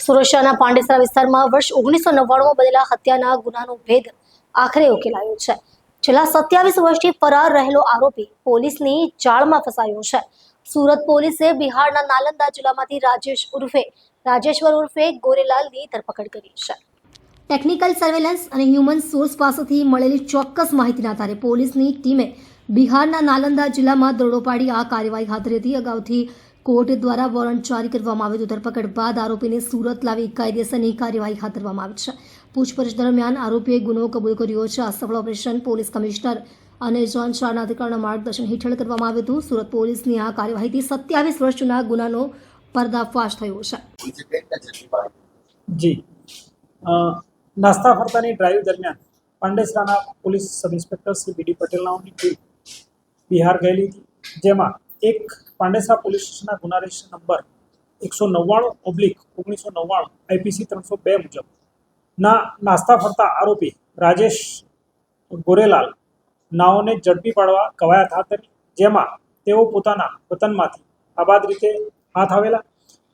સુરતના પાંડેસરા વિસ્તારમાં વર્ષ 1999માં બનેલા હત્યાના ગુનાનો ભેદ આખરે ઉકેલાયો છે. છેલ્લા 27 વર્ષથી ફરાર રહેલો આરોપી પોલીસની જાળમાં ફસાયો છે. સુરત પોલીસે બિહારના નાલંદા જિલ્લામાંથી રાજેશ્વર ઉર્ફે ગોરેલાલની ધરપકડ કરી છે. ટેકનિકલ સર્વેલન્સ અને હ્યુમન સોર્સ પાસેથી મળેલી ચોક્કસ માહિતીના આધારે પોલીસની ટીમે બિહારના નાલંદા જિલ્લામાં દરોડો પાડી આ કાર્યવાહી હાથ ધરી હતી. અગાઉથી કોર્ટ દ્વારા વોરંટ જારી કરવામાં આવ્યું હતું. ધરપકડ બાદ આરોપીને સુરત લાવી કાયદેસરની કાર્યવાહી હાથ ધરવામાં આવી છે. પૂછપરછ દરમિયાન આરોપીએ ગુનો કબૂલ કર્યો છે. આ સફળ ઓપરેશન પોલીસ કમિશનર અને ઝોન 4ના અધિકારીના માર્ગદર્શન હેઠળ કરવામાં આવ્યું હતું. સુરત પોલીસની આ કાર્યવાહીથી 27 વર્ષ જૂના ગુનાનો પર્દાફાશ થયો છે. જી નાસ્તા ફરતાની ડ્રાઈવ દરમિયાન પાંડેસરાના પોલીસ સબ ઇન્સ્પેક્ટર શ્રી બીડી પટેલ નામની ટીમ બિહાર ગયેલી હતી, જેમાં એક પાંડેસરા પોલીસ સ્ટેશનના ગુના રજિસ્ટર નંબર 199/1999 IPC 302 મુજબ નાસ્તા ફરતા આરોપી રાજેશ ગોરેલાલ નાઓને ઝડપી પાડવા કવાયત હાથ ધરી, જેમાં તેઓ પોતાના વતનમાંથી આબાદ રીતે હાથ આવેલા,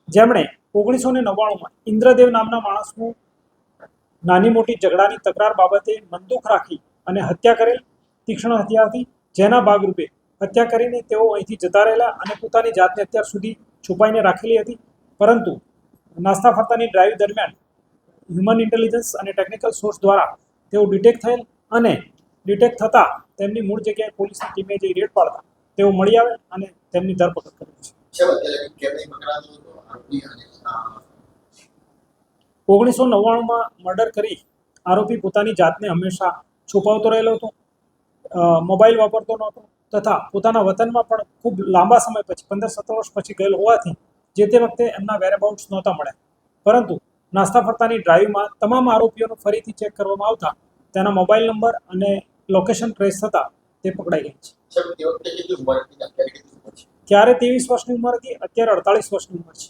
જેમણે 1999માં ઇન્દ્રદેવ નામના માણસનું નાની મોટી ઝઘડાની તકરાર બાબતે બંદૂક રાખી અને હત્યા કરેલ તીક્ષ્ણ હત્યાથી, જેના ભાગરૂપે હત્યા કરીને તેઓ અહીંથી જતા રહેલા અને પોતાની જાતને અત્યાર સુધી છુપાઈને રાખેલી હતી. પરંતુ નાસ્તા ફરતાની ડ્રાઈવ દરમિયાન હ્યુમન ઇન્ટેલિજન્સ અને ટેકનિકલ સોર્સ દ્વારા તેઓ ડિટેક્ટ થયેલ અને ડિટેક્ટ થતાં તેમની મૂળ જગ્યાએ પોલીસની ટીમે જે રેડ પાડતા તેઓ મળી આવે અને તેમની ધરપકડ કરી છે. 1999માં મર્ડર કરી આરોપી પોતાની જાતને હંમેશા છુપાવતો રહેલો હતો, મોબાઈલ વાપરતો નહોતો તથા પોતાના વતનમાં પણ ખૂબ લાંબા સમય પછી 15-17 વર્ષ પછી ગયેલો હોવાથી જે તે વખતે એમના વેરઅબાઉટ્સ નહોતા મળ્યા. પરંતુ નાસ્તા ફરતાની ડ્રાઈવમાં તમામ આરોપીઓનો ફરીથી ચેક કરવામાં આવતા તેના મોબાઈલ નંબર અને લોકેશન ટ્રેસ થતાં તે પકડાઈ ગઈ છે. ત્યારે 23 વર્ષની ઉંમર હતી, અત્યારે 48 વર્ષની ઉંમર છે.